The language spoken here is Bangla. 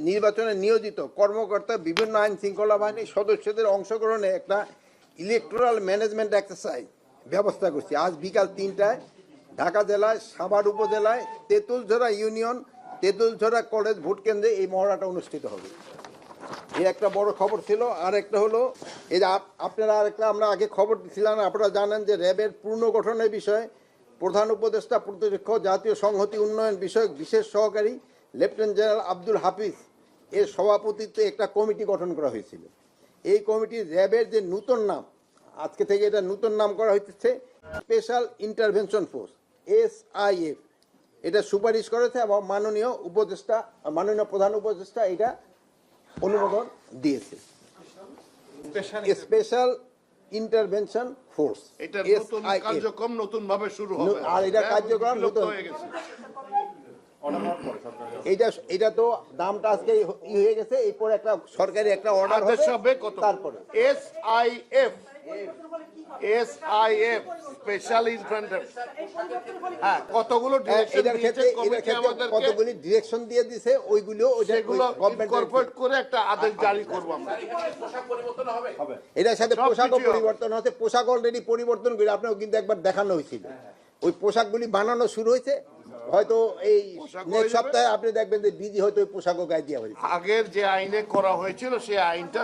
নির্বাচনে নিয়োজিত কর্মকর্তা বিভিন্ন আইন শৃঙ্খলা বাহিনীর সদস্যদের অংশগ্রহণে একটা ইলেকটোরাল ম্যানেজমেন্ট এক্সারসাইজ ব্যবস্থা করছি। আজ বিকাল 3টায় ঢাকা জেলায় সাভার উপজেলায় তেঁতুলঝরা ইউনিয়ন তেঁতুলঝরা কলেজ ভোট কেন্দ্রে এই মহড়াটা অনুষ্ঠিত হবে। এই একটা বড় খবর ছিল। আর একটা হলো এই যে আপনারা আরেকটা আমরা আগে খবর দিচ্ছিলাম, আপনারা জানেন যে র্যাবের পুনর্গঠনের বিষয়ে প্রধান উপদেষ্টা প্রতিরক্ষা জাতীয় সংহতি উন্নয়ন বিষয়ক বিশেষ সহকারী লেফটেন্যান্ট জেনারেল আব্দুল হাফিজ এর সভাপতিত্বে একটা কমিটি গঠন করা হয়েছিল। এই কমিটির র্যাবের যে নতুন নাম, আজকে থেকে এটা নতুন নাম করা হচ্ছে স্পেশাল ইন্টারভেনশন ফোর্স SIF। এটা সুপারিশ করেছে এবং মাননীয় প্রধান উপদেষ্টা এটা অনুমোদন দিয়েছে। স্পেশাল ইন্টারভেনশন ফোর্স এটা নতুন কার্যক্রম নতুন ভাবে শুরু হবে। আর এটা কার্যক্রম নতুন হয়ে গেছে। এটা তো দামটা আজকে হয়ে গেছে, এরপর একটা সরকারি একটা অর্ডার হবে। তারপরে SIF স্পেশাল ইনফ্যান্ট্রি, হ্যাঁ, কতগুলো কতগুলি ডিরেকশন দিয়ে দিয়েছে, ওইগুলো ইনকর্পোরেট করে একটা আদেশ জারি করব আমরা। এটার সাথে পোশাকও পরিবর্তন হচ্ছে। পোশাক অলরেডি পরিবর্তন করে আপনাকে কিন্তু একবার দেখানো হয়েছিল। ওই পোশাকগুলি বানানো শুরু হয়েছে, হয়তো এই নেক্সট সপ্তাহে আপনি দেখবেন যে ডিজি হয়তো ওই পোশাকও গায়ে দেওয়া হয়েছে। আগের যে আইনে করা হয়েছিল সেই আইনটা